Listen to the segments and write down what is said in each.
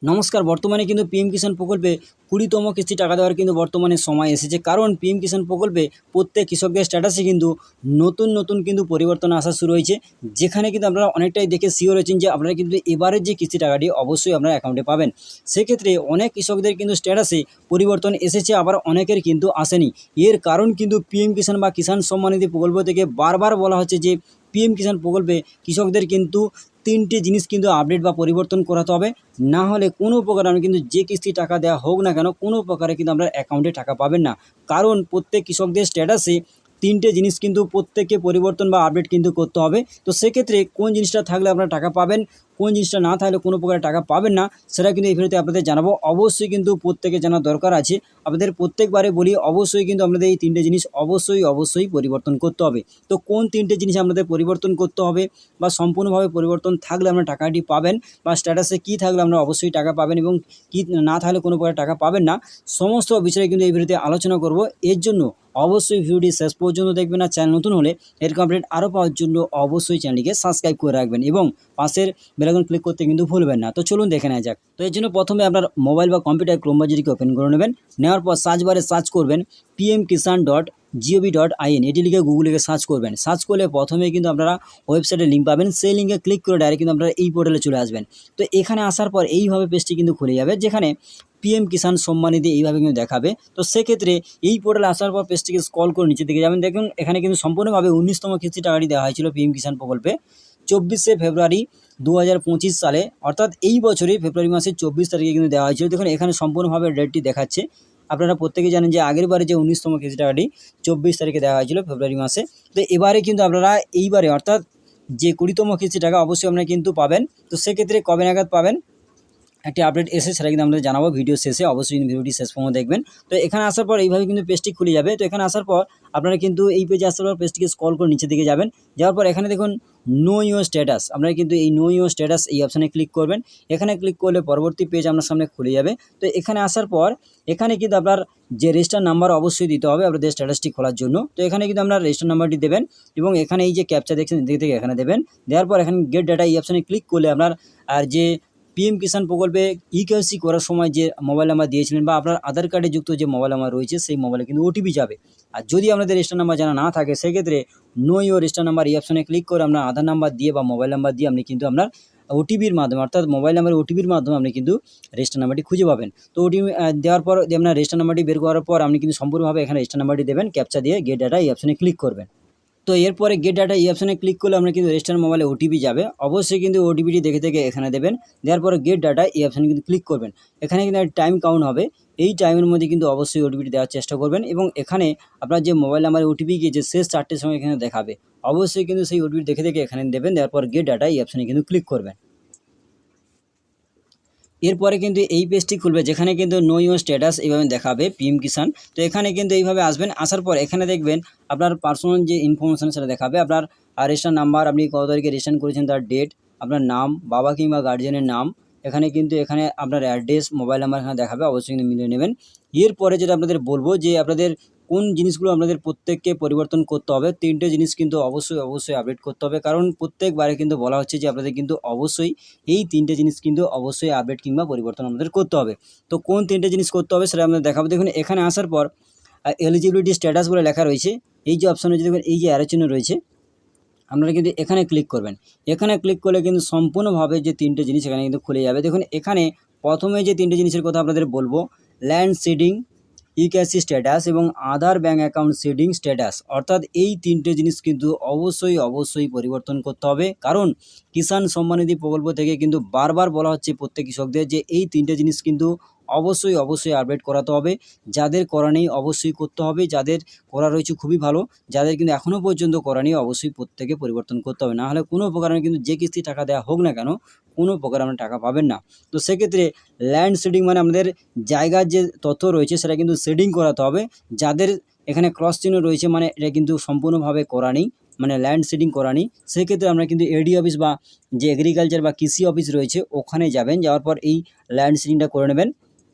নমস্কার। বর্তমানে কিন্তু পিএম কিষাণ প্রকল্পে ২০তম কিস্তি টাকা দেওয়ার কিন্তু বর্তমানে সময় এসেছে। কারণ পিএম কিষাণ প্রকল্পে প্রত্যেক কৃষকদের স্ট্যাটাসে কিন্তু নতুন কিন্তু পরিবর্তন আসা শুরু হয়েছে। যেখানে কিন্তু আপনারা অনেকটাই দেখে শিওর হয়েছেন যে আপনারা কিন্তু এবারের যে কিস্তি টাকাটি অবশ্যই আপনার অ্যাকাউন্টে পাবেন। সেক্ষেত্রে অনেক কৃষকদের কিন্তু স্ট্যাটাসে পরিবর্তন এসেছে, আবার অনেকের কিন্তু আসেনি। এর কারণ কিন্তু পিএম কিষাণ বা কিষাণ সম্মান নিধি প্রকল্প থেকে বারবার বলা হচ্ছে যে পিএম কিষাণ প্রকল্পে কৃষকদের কিন্তু ৩টে জিনিস কিন্তু আপডেট বা পরিবর্তন করাতে হবে। না হলে কোনো প্রকার আপনি কিন্তু যে কিস্তি টাকা দেওয়া হোক না কেন, কোনো প্রকারে কিন্তু আপনার অ্যাকাউন্টে টাকা পাবেন না। কারণ প্রত্যেক কৃষকদের স্ট্যাটাসে ৩টে জিনিস কিন্তু প্রত্যেককে পরিবর্তন বা আপডেট কিন্তু করতে হবে। তো সেক্ষেত্রে কোন জিনিসটা থাকলে আপনারা টাকা পাবেন, কোন জিনিসটা না থাকলে কোনো প্রকারে টাকা পাবেন না, সেটা কিন্তু এই ভিডিওতে আপনাদের জানাবো। অবশ্যই কিন্তু প্রত্যেকে জানার দরকার আছে। আপনাদের প্রত্যেকবারে বলি অবশ্যই কিন্তু আপনাদের এই ৩টে জিনিস অবশ্যই পরিবর্তন করতে হবে। তো কোন ৩টে জিনিস আপনাদের পরিবর্তন করতে হবে বা সম্পূর্ণভাবে পরিবর্তন থাকলে আপনারা টাকাটি পাবেন, বা স্ট্যাটাসে কী থাকলে আপনারা অবশ্যই টাকা পাবেন এবং কী না থাকলে কোনো প্রকার টাকা পাবেন না, সমস্ত বিষয়ে কিন্তু এই ভিডিওতে আলোচনা করব। এর জন্য অবশ্যই ভিডিওটি শেষ পর্যন্ত দেখবেন। আর চ্যানেল নতুন হলে এরকম আপডেট আরও পাওয়ার জন্য অবশ্যই চ্যানেলটিকে সাবস্ক্রাইব করে রাখবেন এবং পাশের বেল আইকন ক্লিক করতে কিন্তু ভুলবেন না। তো চলুন দেখে নেওয়া যাক। তো এর জন্য প্রথমে আপনার মোবাইল বা কম্পিউটার ক্রোম ব্রাউজারটিকে ওপেন করে নেবেন। নেওয়ার পর সার্চ বারে সার্চ করবেন pmkisan.gov.in, এটি লিখে গুগলে সার্চ করবেন। সার্চ করলে প্রথমে কিন্তু আপনারা ওয়েবসাইটের লিঙ্ক পাবেন। সেই লিঙ্কে ক্লিক করে ডাইরেক্ট কিন্তু আপনারা এই পোর্টালে চলে আসবেন। তো এখানে আসার পর এইভাবে পেজটি কিন্তু খুলে যাবে, যেখানে পিএম কিষাণ সম্মান নিধি এইভাবে কিন্তু দেখাবে। তো সেক্ষেত্রে এই পোর্টালে আসার পর পেজটিকে স্ক্রল করে নিচের দিকে যাবেন। দেখুন এখানে কিন্তু সম্পূর্ণভাবে ১৯তম কিস্তি টাকাটি দেওয়া হয়েছিল পিএম কিষাণ প্রকল্পে ২৪শে ফেব্রুয়ারি ২০২৫ সালে, অর্থাৎ এই বছরই ফেব্রুয়ারি মাসের ২৪ তারিখে কিন্তু দেওয়া হয়েছিল। দেখুন এখানে সম্পূর্ণভাবে ডেটটি দেখাচ্ছে। আপনারা প্রত্যেকেই জানেন যে আগের বারে যে ১৯তম কিস্তি টাকাটি ২৪ তারিখে দেওয়া হয়েছিল ফেব্রুয়ারি মাসে। তো এবারে কিন্তু আপনারা এইবারে অর্থাৎ যে ২০তম কিস্তি টাকা অবশ্যই আপনারা কিন্তু পাবেন। তো সেক্ষেত্রে কবে নাগাদ পাবেন একটি আপডেট এসে সেটা কিন্তু আপনাদের জানাবো ভিডিও শেষে। অবশ্যই কিন্তু ভিডিওটি শেষ পর্যন্ত দেখবেন। তো এখানে আসার পর এইভাবে কিন্তু পেজটি খুলে যাবে। তো এখানে আসার পর আপনারা কিন্তু এই পেজে আসার পর পেজটিকে স্ক্রল করে নিচের দিকে যাবেন। যাওয়ার পর এখানে দেখুন নো ইউর স্ট্যাটাস, আপনারা কিন্তু এই নো ইউর স্ট্যাটাস এই অপশানে ক্লিক করবেন। এখানে ক্লিক করলে পরবর্তী পেজ আপনার সামনে খুলে যাবে। তো এখানে আসার পর এখানে কিন্তু আপনার যে রেজিস্টার নাম্বার অবশ্যই দিতে হবে আপনাদের স্ট্যাটাসটি খোলার জন্য। তো এখানে কিন্তু আপনার রেজিস্টার নাম্বারটি দেবেন এবং এখানে এই যে ক্যাপচা দেখছেন এদিক থেকে এখানে দেবেন। দেওয়ার পর এখানে গেট ডাটা এই অপশানে ক্লিক করলে আপনার আর যে পিএম কিষাণ প্রকল্পে ইকেওয়াইসি করার সময় যে মোবাইল নাম্বার দিয়েছিলেন বা আপনার আধার কার্ডে যুক্ত যে মোবাইল নাম্বার রয়েছে সেই মোবাইলে কিন্তু ওটিপি যাবে। আর যদি আপনাদের রেজিস্টার নাম্বার জানা না থাকে সেক্ষেত্রে নো ইউর রেজিস্টার নাম্বার এই অপশনে ক্লিক করে আপনার আধার নাম্বার দিয়ে বা মোবাইল নাম্বার দিয়ে আপনি কিন্তু আপনার ওটিপির মাধ্যমে অর্থাৎ মোবাইল নাম্বারের ওটিপির মাধ্যমে আপনি কিন্তু রেজিস্টার নাম্বারটি খুঁজে পাবেন। তো ওটিপি দেওয়ার পর আপনার রেজিস্টার নাম্বারটি বের করার পর আপনি কিন্তু সম্পূর্ণভাবে এখানে রেজিস্টার নাম্বারটি দেবেন, ক্যাপচা দিয়ে গেট ডাটা এই অপশনে ক্লিক করবেন। তো এরপরে গেট ডাটা এই অপশানে ক্লিক করলে আপনার কিন্তু রেজিস্টার মোবাইলে ওটিপি যাবে। অবশ্যই কিন্তু ওটিপিটি দেখে এখানে দেবেন। দেওয়ার পরে গেট ডাটা এই অপশানে কিন্তু ক্লিক করবেন। এখানে কিন্তু টাইম কাউন্ট হবে। এই টাইমের মধ্যে কিন্তু অবশ্যই ওটিপিটি দেওয়ার চেষ্টা করবেন এবং এখানে আপনার যে মোবাইল নাম্বারে ওটিপি গিয়েছে শেষ 4টের সময় এখানে দেখাবে। অবশ্যই কিন্তু সেই ওটিপি দেখে এখানে দেবেন। দেওয়ার পর গেট ডাটা এই অপশানে কিন্তু ক্লিক করবেন। এরপরে কিন্তু এই পেজটি খুলবে, যেখানে কিন্তু নো ইউর স্ট্যাটাস এইভাবে দেখাবে পিএম কিষাণ। তো এখানে কিন্তু এইভাবে আসবেন। আসার পর এখানে দেখবেন আপনার পার্সোনাল যে ইনফরমেশন সেটা দেখাবে। আপনার রেজিস্টার নাম্বার, আপনি কত তারিখে রেজিস্ট্রেশন করেছেন তার ডেট, আপনার নাম, বাবা কিংবা গার্জিয়ানের নাম, এখানে কিন্তু এখানে আপনার অ্যাড্রেস, মোবাইল নাম্বার এখানে দেখাবে। অবশ্যই কিন্তু মিলিয়ে নেবেন। এরপরে যেটা আপনাদের বলবো যে আপনাদের কোন জিনিসগুলো আপনাদের প্রত্যেককে পরিবর্তন করতে হবে। ৩টে জিনিস কিন্তু অবশ্যই আপডেট করতে হবে। কারণ প্রত্যেকবারে কিন্তু বলা হচ্ছে যে আপনাদের কিন্তু অবশ্যই এই ৩টে জিনিস কিন্তু অবশ্যই আপডেট কিংবা পরিবর্তন আমাদের করতে হবে। তো কোন ৩টে জিনিস করতে হবে সেটা আপনাদের দেখাবো। দেখুন এখানে আসার পর এলিজিবিলিটি স্ট্যাটাস বলে লেখা রয়েছে। এই যে অপশানে যদি দেখবেন এই যে অ্যারো চিহ্ন রয়েছে, আপনারা কিন্তু এখানে ক্লিক করবেন। এখানে ক্লিক করলে কিন্তু সম্পূর্ণভাবে যে ৩টে জিনিস এখানে কিন্তু খুলে যাবে। দেখুন এখানে প্রথমে যে ৩টে জিনিসের কথা আপনাদের বলবো, ল্যান্ড সিডিং, ইকেওয়াইসি স্ট্যাটাস এবং আধার ব্যাঙ্ক অ্যাকাউন্ট সিডিং স্ট্যাটাস, অর্থাৎ এই ৩টে জিনিস কিন্তু অবশ্যই পরিবর্তন করতে হবে। কারণ কিষাণ সম্মান নিধি প্রকল্প থেকে কিন্তু বারবার বলা হচ্ছে প্রত্যেক কৃষকদের যে এই ৩টে জিনিস কিন্তু অবশ্যই আপডেট করাতে হবে। যাদের করা নেই অবশ্যই করতে হবে, যাদের করা রয়েছে খুবই ভালো, যাদের কিন্তু এখনও পর্যন্ত করা নেই অবশ্যই প্রত্যেকে পরিবর্তন করতে হবে। না হলে কোনো প্রকারে কিন্তু যে কিস্তি টাকা দেওয়া হোক না কেন কোনো প্রকার আপনারা টাকা পাবেন না। তো সেক্ষেত্রে ল্যান্ড সিডিং মানে আমাদের জায়গার যে তথ্য রয়েছে সেটা কিন্তু শেডিং করাতে হবে। যাদের এখানে ক্রস চিহ্ন রয়েছে মানে এটা কিন্তু সম্পূর্ণভাবে করা নেই, মানে ল্যান্ড সিডিং করা নেই। সেক্ষেত্রে আমরা কিন্তু এডি অফিস বা যে এগ্রিকালচার বা কৃষি অফিস রয়েছে ওখানে যাবেন। যাওয়ার পর এই ল্যান্ড সিডিংটা করে নেবেন।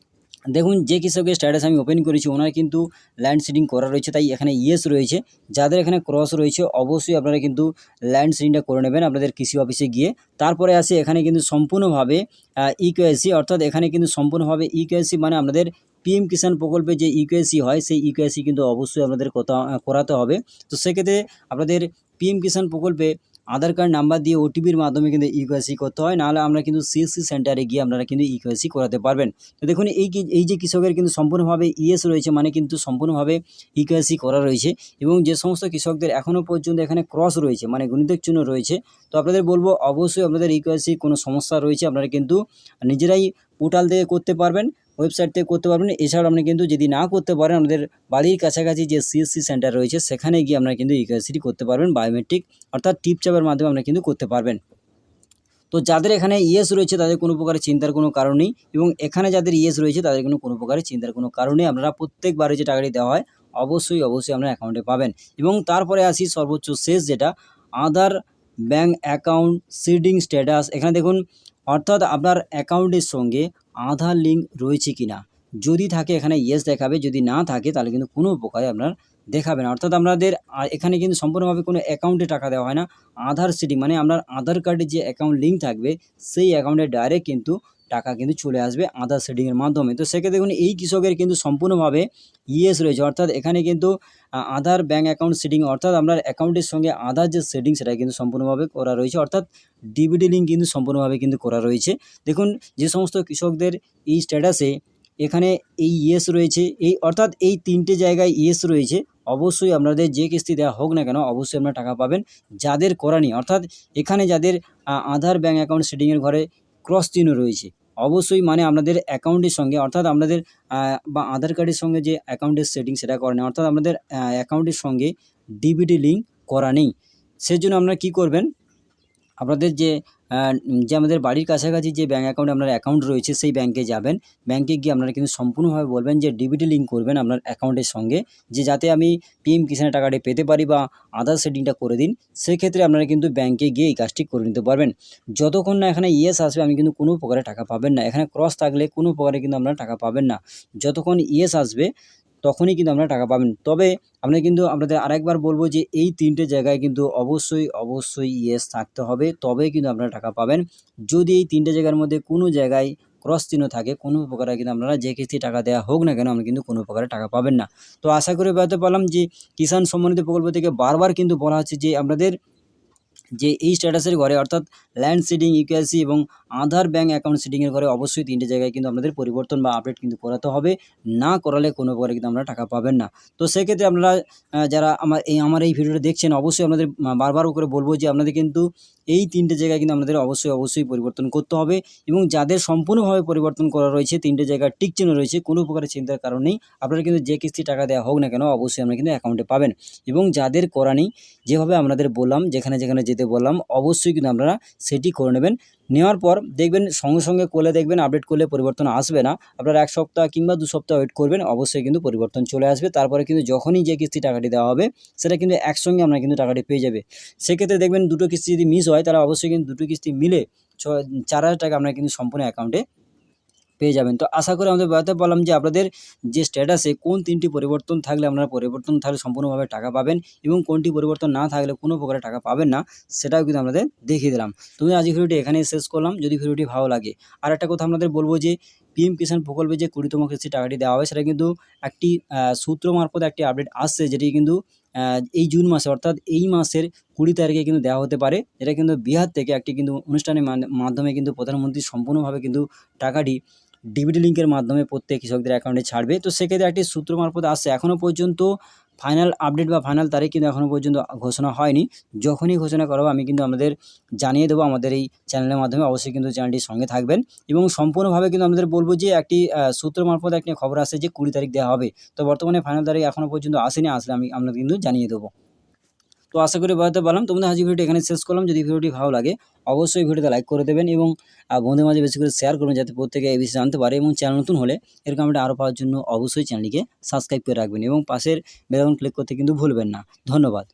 দেখুন যে কৃষকের স্ট্যাটাস আমি ওপেন করেছি ওনার কিন্তু ল্যান্ড সিডিং করা রয়েছে, তাই এখানে ইয়েস রয়েছে। যাদের এখানে ক্রস রয়েছে অবশ্যই আপনারা কিন্তু ল্যান্ড সিডিংটা করে নেবেন আপনাদের কৃষি অফিসে গিয়ে। তারপরে আসে এখানে কিন্তু সম্পূর্ণভাবে ইকেওয়াইসি, অর্থাৎ এখানে কিন্তু সম্পূর্ণভাবে ইকেওয়াইসি মানে আপনাদের পিএম কিষাণ প্রকল্পে যে ইকেওয়াইসি হয় সেই ইকেওয়াইসি কিন্তু অবশ্যই আপনাদের করাতে হবে। তো সেক্ষেত্রে আপনাদের পিএম কিষাণ প্রকল্পে আধার কার্ড নাম্বার দিয়ে ওটিপির মাধ্যমে কিন্তু ইকেওয়াইসি করতে হয়, নাহলে আমরা কিন্তু সিএসসি সেন্টারে গিয়ে আপনারা কিন্তু ইকেওয়াইসি করাতে পারবেন। তো দেখুন এই যে কৃষকের কিন্তু সম্পূর্ণভাবে ইয়েস রয়েছে মানে কিন্তু সম্পূর্ণভাবে ইকেওয়াইসি করা রয়েছে। এবং যে সমস্ত কৃষকদের এখনও পর্যন্ত এখানে ক্রস রয়েছে মানে গুণিতক চিহ্ন রয়েছে, তো আপনাদের বলবো অবশ্যই আপনাদের ইকেওয়াইসি কোনো সমস্যা রয়েছে আপনারা কিন্তু নিজেরাই পোর্টাল থেকে করতে পারবেন, ওয়েবসাইট থেকে করতে পারবেন। এছাড়াও আপনি কিন্তু যদি না করতে পারেন আমাদের বাড়ির কাছাকাছি যে সিএসসি সেন্টার রয়েছে সেখানে গিয়ে আপনারা কিন্তু ইকেওয়াইসিটি করতে পারবেন বায়োমেট্রিক অর্থাৎ টিপচাপের মাধ্যমে আপনারা কিন্তু করতে পারবেন। তো যাদের এখানে ইয়েস রয়েছে তাদের কোনো প্রকারের চিন্তার কোনো কারণ নেই, এবং এখানে যাদের ইয়েস রয়েছে তাদের কোনো প্রকারের চিন্তার কোনো কারণ নেই। আপনারা প্রত্যেকবারে যে টাকাটি দেওয়া হয় অবশ্যই আপনার অ্যাকাউন্টে পাবেন। এবং তারপরে আসি সর্বোচ্চ শেষ যেটা আধার ব্যাঙ্ক অ্যাকাউন্ট সিডিং স্ট্যাটাস। এখানে দেখুন অর্থাৎ আপনার অ্যাকাউন্টের সঙ্গে আধার লিঙ্ক রয়েছে কি না, যদি থাকে এখানে ইয়েস দেখাবে, যদি না থাকে তাহলে কিন্তু কোনো প্রকারে আপনার দেখাবে না। অর্থাৎ আপনাদের এখানে কিন্তু সম্পূর্ণভাবে কোনো অ্যাকাউন্টে টাকা দেওয়া হয় না, আধার সিডিং মানে আপনার আধার কার্ডে যে অ্যাকাউন্ট লিঙ্ক থাকবে সেই অ্যাকাউন্টে ডাইরেক্ট কিন্তু টাকা কিন্তু চলে আসবে আধার সিডিংয়ের মাধ্যমে। তো সেক্ষেত্রে দেখুন এই কৃষকের কিন্তু সম্পূর্ণভাবে ইয়েস রয়েছে, অর্থাৎ এখানে কিন্তু আধার ব্যাঙ্ক অ্যাকাউন্ট সিডিং অর্থাৎ আপনার অ্যাকাউন্টের সঙ্গে আধার যে সেটিং সেটা কিন্তু সম্পূর্ণভাবে করা রয়েছে, অর্থাৎ ডিবিটি লিঙ্ক কিন্তু সম্পূর্ণভাবে কিন্তু করা রয়েছে। দেখুন যে সমস্ত কৃষকদের এই স্ট্যাটাসে এখানে এই ইয়েস রয়েছে, এই অর্থাৎ এই 3টে জায়গায় ইয়েস রয়েছে, অবশ্যই আপনাদের যে কিস্তি দেওয়া হোক না কেন অবশ্যই আপনারা টাকা পাবেন। যাদের করা নেই অর্থাৎ এখানে যাদের আধার ব্যাঙ্ক অ্যাকাউন্ট সেটিংয়ের ঘরে ক্রস চিহ্ন রয়েছে অবশ্যই মানে আপনাদের অ্যাকাউন্টের সঙ্গে অর্থাৎ আপনাদের বা আধার কার্ডের সঙ্গে যে অ্যাকাউন্টের সেটিং সেটা করা নেই, অর্থাৎ আপনাদের অ্যাকাউন্টের সঙ্গে ডিবিটি লিঙ্ক করা নেই। সেজন্য আপনারা কী করবেন, আপনাদের যে আমাদের বাড়ির কাছাকাছি যে ব্যাঙ্ক অ্যাকাউন্টে আপনার অ্যাকাউন্ট রয়েছে সেই ব্যাঙ্কে যাবেন। ব্যাঙ্কে গিয়ে আপনারা কিন্তু সম্পূর্ণভাবে বলবেন যে ডিবিটি লিঙ্ক করবেন আপনার অ্যাকাউন্টের সঙ্গে, যে যাতে আমি পিএম কিষাণের টাকাটি পেতে পারি বা আধার সেটিংটা করে দিন। সেক্ষেত্রে আপনারা কিন্তু ব্যাঙ্কে গিয়ে এই কাজটি করে নিতে পারবেন। যতক্ষণ না এখানে ইয়েস আসবে আমি কিন্তু কোনো প্রকারে টাকা পাবেন না, এখানে ক্রস থাকলে কোনো প্রকারে কিন্তু আপনারা টাকা পাবেন না। যতক্ষণ ইয়েস আসবে তখনই কিন্তু আপনারা টাকা পাবেন। তবে আপনারা কিন্তু আপনাদের আরেকবার বলব যে এই 3টে জায়গায় কিন্তু অবশ্যই ইয়েস থাকতে হবে, তবেই কিন্তু আপনারা টাকা পাবেন। যদি এই 3টে জায়গার মধ্যে কোনো জায়গায় ক্রস চিহ্ন থাকে কোনো প্রকারে কিন্তু আপনারা যে কিস্তি টাকা দেওয়া হোক না কেন আপনি কিন্তু কোনো প্রকারে টাকা পাবেন না। তো আশা করে বলতে পারলাম যে কিষাণ সম্মানিত প্রকল্প থেকে বারবার কিন্তু বলা হচ্ছে যে আপনাদের যে এই স্ট্যাটাসের ঘরে অর্থাৎ ল্যান্ড সিডিং, ইকেওয়াইসি এবং আধার ব্যাঙ্ক অ্যাকাউন্ট সিডিংয়ের ঘরে অবশ্যই 3টে জায়গায় কিন্তু আপনাদের পরিবর্তন বা আপডেট কিন্তু করাতে হবে। না করালে কোনো প্রকারে কিন্তু আপনারা টাকা পাবেন না। তো সেক্ষেত্রে আপনারা যারা আমার এই ভিডিওটা দেখছেন অবশ্যই আপনাদের বারবার করে বলবো যে আপনাদের কিন্তু এই 3টে জায়গায় কিন্তু আপনাদের অবশ্যই পরিবর্তন করতে হবে। এবং যাদের সম্পূর্ণভাবে পরিবর্তন করা রয়েছে 3টে জায়গায় টিক চিহ্ন রয়েছে কোনো প্রকারের চিন্তার কারণ নেই, আপনারা কিন্তু যে কিস্তি টাকা দেওয়া হোক না কেন অবশ্যই আপনারা কিন্তু অ্যাকাউন্টে পাবেন। এবং যাদের করা নেই যেভাবে আপনাদের বললাম যেখানে যেতে বললাম অবশ্যই কিন্তু আপনারা সেটি করে নেবেন। নেওয়ার পর দেখবেন সঙ্গে করলে দেখবেন আপডেট করলে পরিবর্তন আসবে না, আপনারা 1 সপ্তাহ কিংবা 2 সপ্তাহ ওয়েট করবেন, অবশ্যই কিন্তু পরিবর্তন চলে আসবে। তারপরে কিন্তু যখনই যে কিস্তি টাকাটি দেওয়া হবে সেটা কিন্তু একসঙ্গে আপনারা কিন্তু টাকাটি পেয়ে যাবে। সেক্ষেত্রে দেখবেন 2টো কিস্তি যদি মিস হয় তাহলে অবশ্যই কিন্তু 2টো কিস্তি মিলে 4,000 টাকা আপনারা কিন্তু সম্পূর্ণ অ্যাকাউন্টে পেয়ে যাবেন। তো আশা করি আমাদের বোঝাতে পারলাম যে আপনাদের যে স্ট্যাটাসে কোন 3টি পরিবর্তন থাকলে আপনারা পরিবর্তন থাকলে সম্পূর্ণভাবে টাকা পাবেন এবং কোনটি পরিবর্তন না থাকলে কোনো প্রকারে টাকা পাবেন না, সেটাও কিন্তু আপনাদের দেখিয়ে দিলাম। তো আজকের ভিডিওটি এখানেই শেষ করলাম। যদি ভিডিওটি ভালো লাগে আর একটা কথা আপনাদের বলবো যে পিএম কিষাণ প্রকল্পে যে 20তম কিস্তি টাকাটি দেওয়া হবে সেটা কিন্তু একটি সূত্র মারফত একটি আপডেট আসছে, যেটি কিন্তু এই জুন মাসে অর্থাৎ এই মাসের 20 তারিখে কিন্তু দেওয়া হতে পারে। এটা কিন্তু বিহার থেকে একটি কিন্তু অনুষ্ঠানের মাধ্যমে কিন্তু প্রধানমন্ত্রী সম্পূর্ণভাবে কিন্তু টাকাটি ডিবিটি লিঙ্কের মাধ্যমে প্রত্যেক কৃষকদের অ্যাকাউন্টে ছাড়বে। তো সেক্ষেত্রে একটি সূত্র মারফত আসছে, এখনও পর্যন্ত ফাইনাল আপডেট বা ফাইনাল তারিখ কিন্তু এখনও পর্যন্ত ঘোষণা হয়নি। যখনই ঘোষণা করা হবে আমি কিন্তু আমাদের জানিয়ে দেবো আমাদের এই চ্যানেলের মাধ্যমে। অবশ্যই কিন্তু চ্যানেলটির সঙ্গে থাকবেন এবং সম্পূর্ণভাবে কিন্তু আমাদের বলবো যে একটি সূত্র মারফত একটি খবর আসছে যে 20 তারিখ দেওয়া হবে। তো বর্তমানে ফাইনাল তারিখ এখনও পর্যন্ত আসেনি, আসলে আমি আপনাদের কিন্তু জানিয়ে দেবো। তো আশা করি বোঝাতে পারলাম। তোমাদের আজকের ভিডিওটি এখানে শেষ করলাম। যদি ভিডিওটি ভালো লাগে অবশ্যই ভিডিওতে লাইক করে দেবেন এবং বন্ধুদের মাঝে বেশি করে শেয়ার করবেন যাতে প্রত্যেকে এই বিষয়ে জানতে পারে। এবং চ্যানেল নতুন হলে এরকম আপডেট আরও পাওয়ার জন্য অবশ্যই চ্যানেলটিকে সাবস্ক্রাইব করে রাখবেন এবং পাশের বেল আইকন ক্লিক করতে কিন্তু ভুলবেন না। ধন্যবাদ।